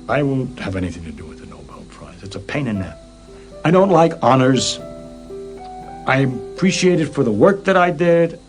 I won't have anything to do with the Nobel Prize. It's a pain in the neck. I don't like honors. I appreciate it for the work that I did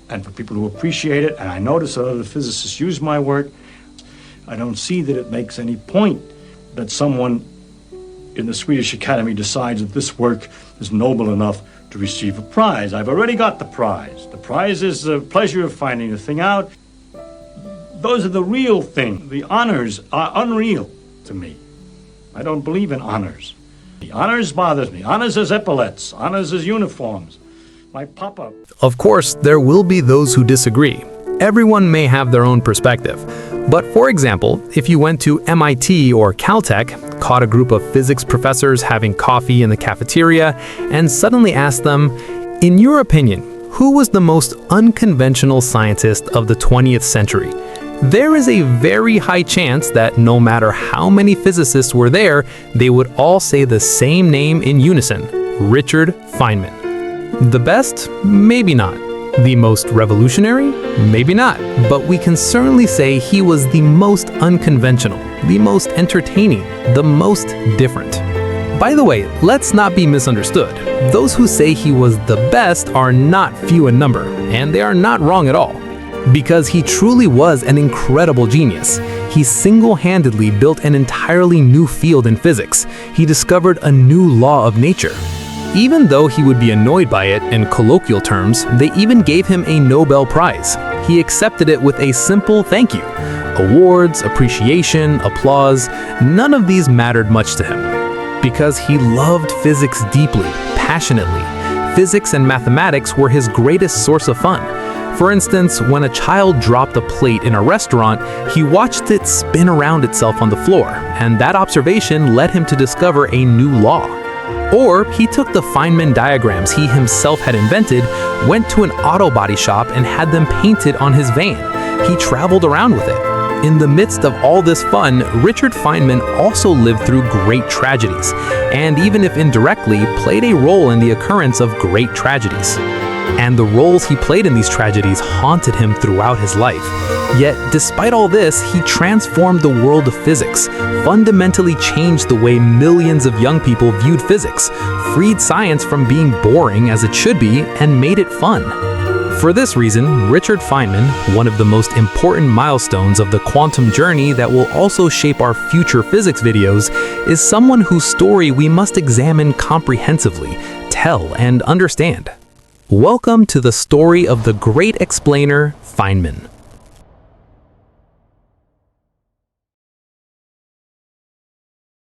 and for people who appreciate it, and I notice that other physicists use my work. I don't see that it makes any point that someone in the Swedish Academy decides that this work is noble enough to receive a prize. I've already got the prize. The prize is the pleasure of finding the thing out. Those are the real thing. The honors are unreal to me. I don't believe in honors. The honors bothers me. Honors as epaulets. Honors as uniforms. My papa. Of course, there will be those who disagree. Everyone may have their own perspective. But for example, if you went to MIT or Caltech, caught a group of physics professors having coffee in the cafeteria, and suddenly asked them, in your opinion, who was the most unconventional scientist of the 20th century? There is a very high chance that no matter how many physicists were there, they would all say the same name in unison, Richard Feynman. The best? Maybe not. The most revolutionary? Maybe not. But we can certainly say he was the most unconventional, the most entertaining, the most different. By the way, let's not be misunderstood. Those who say he was the best are not few in number, and they are not wrong at all. Because he truly was an incredible genius. He single-handedly built an entirely new field in physics. He discovered a new law of nature. Even though he would be annoyed by it in colloquial terms, they even gave him a Nobel Prize. He accepted it with a simple thank you. Awards, appreciation, applause, none of these mattered much to him. Because he loved physics deeply, passionately. Physics and mathematics were his greatest source of fun. For instance, when a child dropped a plate in a restaurant, he watched it spin around itself on the floor, and that observation led him to discover a new law. Or he took the Feynman diagrams he himself had invented, went to an auto body shop and had them painted on his van. He traveled around with it. In the midst of all this fun, Richard Feynman also lived through great tragedies, and even if indirectly, played a role in the occurrence of great tragedies. And the roles he played in these tragedies haunted him throughout his life. Yet, despite all this, he transformed the world of physics, fundamentally changed the way millions of young people viewed physics, freed science from being boring as it should be, and made it fun. For this reason, Richard Feynman, one of the most important milestones of the quantum journey that will also shape our future physics videos, is someone whose story we must examine comprehensively, tell, and understand. Welcome to the story of the great explainer, Feynman.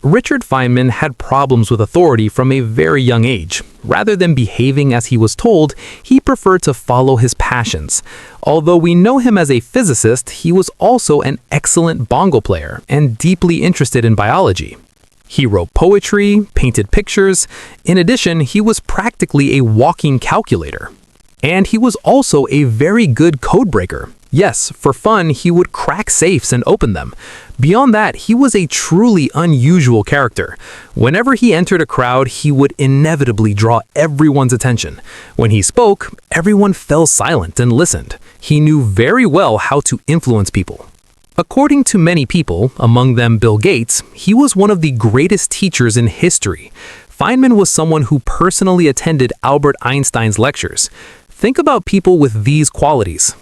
Richard Feynman had problems with authority from a very young age. Rather than behaving as he was told, he preferred to follow his passions. Although we know him as a physicist, he was also an excellent bongo player and deeply interested in biology. He wrote poetry, painted pictures. In addition, he was practically a walking calculator. And he was also a very good code breaker. Yes, for fun, he would crack safes and open them. Beyond that, he was a truly unusual character. Whenever he entered a crowd, he would inevitably draw everyone's attention. When he spoke, everyone fell silent and listened. He knew very well how to influence people. According to many people, among them Bill Gates, he was one of the greatest teachers in history. Feynman was someone who personally attended Albert Einstein's lectures. Think about people with these qualities.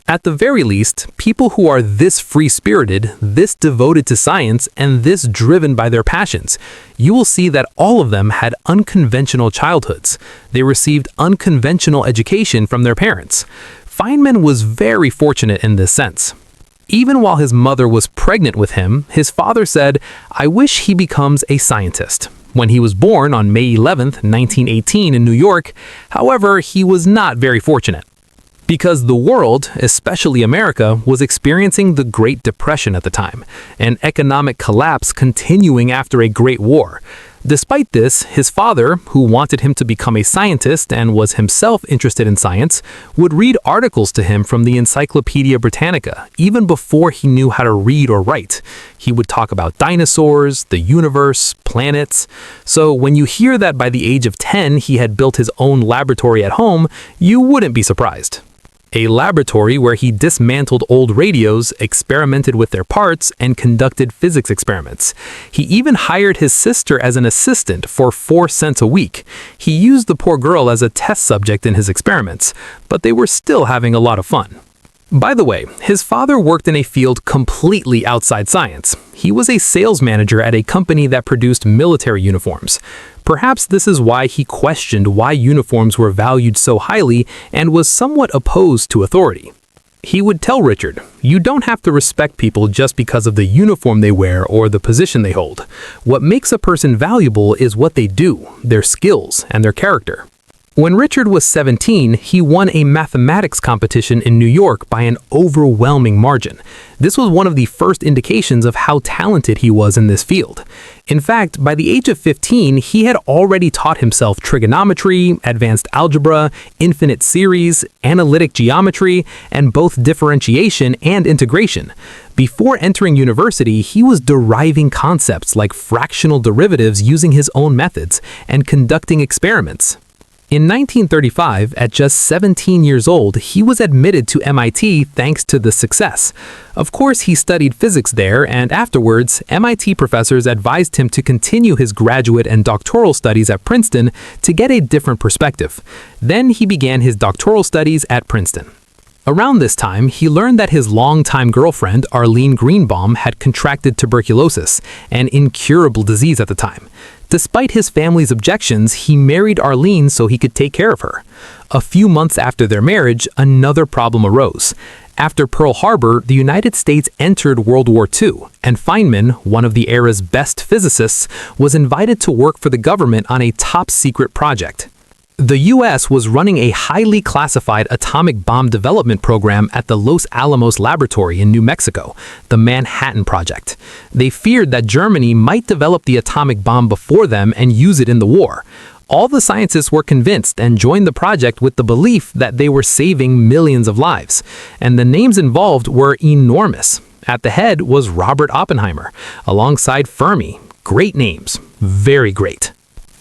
At the very least, people who are this free-spirited, this devoted to science, and this driven by their passions. You will see that all of them had unconventional childhoods. They received unconventional education from their parents. Feynman was very fortunate in this sense. Even while his mother was pregnant with him, his father said, "I wish he becomes a scientist." When he was born on May 11, 1918 in New York, however, he was not very fortunate. Because the world, especially America, was experiencing the Great Depression at the time, an economic collapse continuing after a Great War. Despite this, his father, who wanted him to become a scientist and was himself interested in science, would read articles to him from the Encyclopedia Britannica, even before he knew how to read or write. He would talk about dinosaurs, the universe, planets. So when you hear that by the age of 10 he had built his own laboratory at home, you wouldn't be surprised. a laboratory where he dismantled old radios, experimented with their parts, and conducted physics experiments. He even hired his sister as an assistant for 4 cents a week. He used the poor girl as a test subject in his experiments, but they were still having a lot of fun. By the way, his father worked in a field completely outside science. He was a sales manager at a company that produced military uniforms. Perhaps this is why he questioned why uniforms were valued so highly and was somewhat opposed to authority. He would tell Richard, "You don't have to respect people just because of the uniform they wear or the position they hold. What makes a person valuable is what they do, their skills, and their character." When Richard was 17, he won a mathematics competition in New York by an overwhelming margin. This was one of the first indications of how talented he was in this field. In fact, by the age of 15, he had already taught himself trigonometry, advanced algebra, infinite series, analytic geometry, and both differentiation and integration. Before entering university, he was deriving concepts like fractional derivatives using his own methods and conducting experiments. In 1935, at just 17 years old, he was admitted to MIT thanks to this success. Of course, he studied physics there, and afterwards, MIT professors advised him to continue his graduate and doctoral studies at Princeton to get a different perspective. Then he began his doctoral studies at Princeton. Around this time, he learned that his longtime girlfriend, Arlene Greenbaum, had contracted tuberculosis, an incurable disease at the time. Despite his family's objections, he married Arlene so he could take care of her. A few months after their marriage, another problem arose. After Pearl Harbor, the United States entered World War II, and Feynman, one of the era's best physicists, was invited to work for the government on a top-secret project. The U.S. was running a highly classified atomic bomb development program at the Los Alamos Laboratory in New Mexico, the Manhattan Project. They feared that Germany might develop the atomic bomb before them and use it in the war. All the scientists were convinced and joined the project with the belief that they were saving millions of lives. And the names involved were enormous. At the head was Robert Oppenheimer, alongside Fermi. Great names. Very great.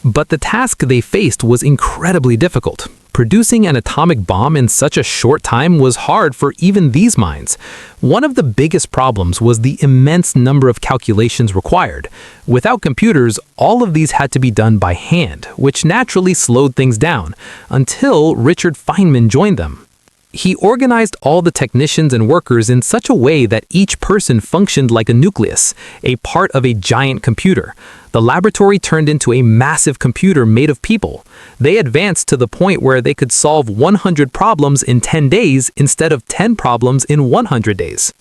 But the task they faced was incredibly difficult. Producing an atomic bomb in such a short time was hard for even these minds. One of the biggest problems was the immense number of calculations required. Without computers, all of these had to be done by hand, which naturally slowed things down, until Richard Feynman joined them. He organized all the technicians and workers in such a way that each person functioned like a nucleus, a part of a giant computer. The laboratory turned into a massive computer made of people. They advanced to the point where they could solve 100 problems in 10 days instead of 10 problems in 100 days.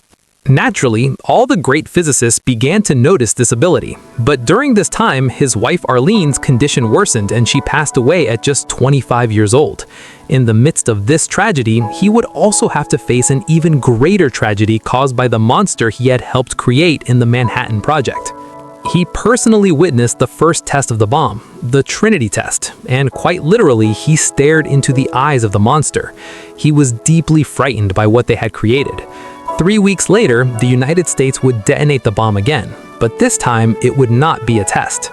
Naturally, all the great physicists began to notice this ability. But during this time, his wife Arlene's condition worsened and she passed away at just 25 years old. In the midst of this tragedy, he would also have to face an even greater tragedy caused by the monster he had helped create in the Manhattan Project. He personally witnessed the first test of the bomb, the Trinity test, and quite literally, he stared into the eyes of the monster. He was deeply frightened by what they had created. 3 weeks later, the United States would detonate the bomb again, but this time it would not be a test.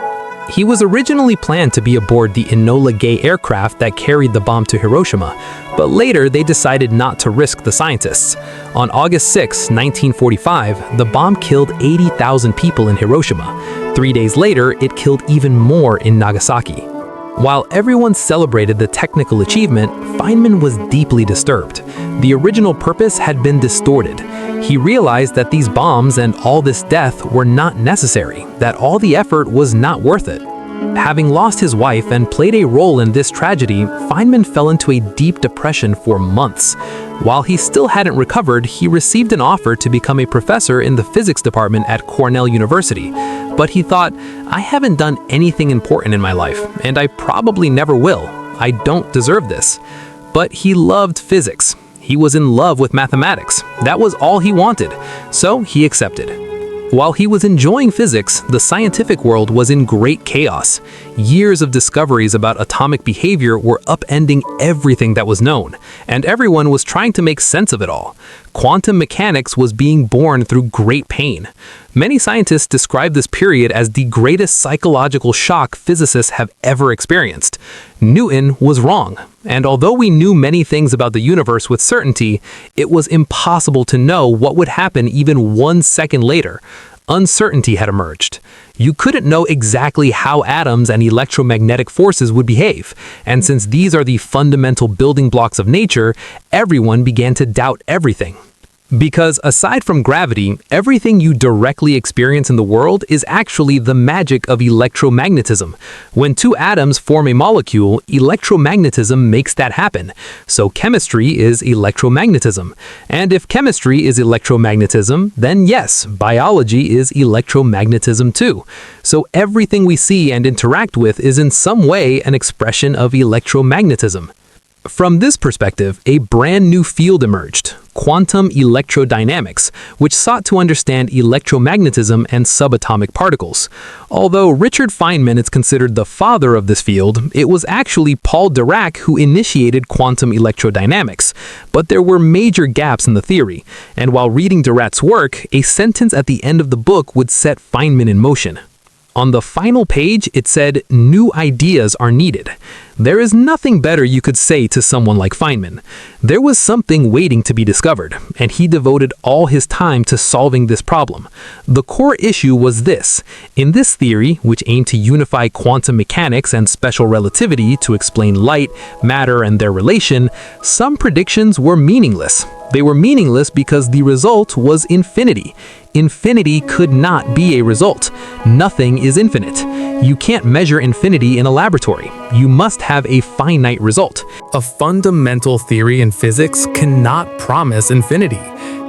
He was originally planned to be aboard the Enola Gay aircraft that carried the bomb to Hiroshima, but later they decided not to risk the scientists. On August 6, 1945, the bomb killed 80,000 people in Hiroshima. 3 days later, it killed even more in Nagasaki. While everyone celebrated the technical achievement, Feynman was deeply disturbed. The original purpose had been distorted. He realized that these bombs and all this death were not necessary, that all the effort was not worth it. Having lost his wife and played a role in this tragedy, Feynman fell into a deep depression for months. While he still hadn't recovered, he received an offer to become a professor in the physics department at Cornell University. But he thought, I haven't done anything important in my life, and I probably never will. I don't deserve this. But he loved physics. He was in love with mathematics. That was all he wanted. So he accepted. While he was enjoying physics, the scientific world was in great chaos. Years of discoveries about atomic behavior were upending everything that was known, and everyone was trying to make sense of it all. Quantum mechanics was being born through great pain. Many scientists describe this period as the greatest psychological shock physicists have ever experienced. Newton was wrong, and although we knew many things about the universe with certainty, it was impossible to know what would happen even 1 second later. Uncertainty had emerged. You couldn't know exactly how atoms and electromagnetic forces would behave, and since these are the fundamental building blocks of nature, everyone began to doubt everything. Because aside from gravity, everything you directly experience in the world is actually the magic of electromagnetism. When two atoms form a molecule, electromagnetism makes that happen. So chemistry is electromagnetism. And if chemistry is electromagnetism, then yes, biology is electromagnetism too. So everything we see and interact with is in some way an expression of electromagnetism. From this perspective, a brand new field emerged, quantum electrodynamics, which sought to understand electromagnetism and subatomic particles. Although Richard Feynman is considered the father of this field, it was actually Paul Dirac who initiated quantum electrodynamics. But there were major gaps in the theory, and while reading Dirac's work, a sentence at the end of the book would set Feynman in motion. On the final page, it said, "New ideas are needed." There is nothing better you could say to someone like Feynman. There was something waiting to be discovered, and he devoted all his time to solving this problem. The core issue was this. In this theory, which aimed to unify quantum mechanics and special relativity to explain light, matter, and their relation, some predictions were meaningless. They were meaningless because the result was infinity. Infinity could not be a result. Nothing is infinite. You can't measure infinity in a laboratory. You must have a finite result. A fundamental theory in physics cannot promise infinity.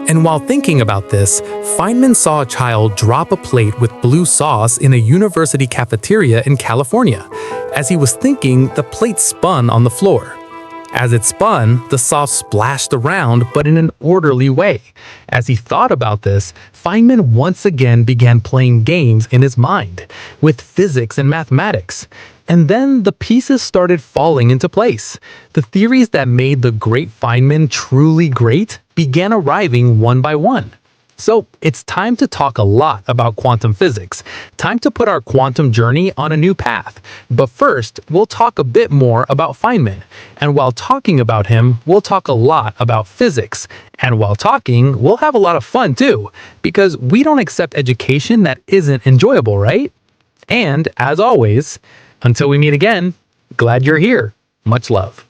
And while thinking about this, Feynman saw a child drop a plate with blue sauce in a university cafeteria in California. As he was thinking, the plate spun on the floor. As it spun, the sauce splashed around, but in an orderly way. As he thought about this, Feynman once again began playing games in his mind, with physics and mathematics. And then the pieces started falling into place. The theories that made the great Feynman truly great began arriving one by one. So it's time to talk a lot about quantum physics. Time to put our quantum journey on a new path. But first, we'll talk a bit more about Feynman. And while talking about him, we'll talk a lot about physics. And while talking, we'll have a lot of fun too, because we don't accept education that isn't enjoyable, right? And as always, until we meet again, glad you're here. Much love.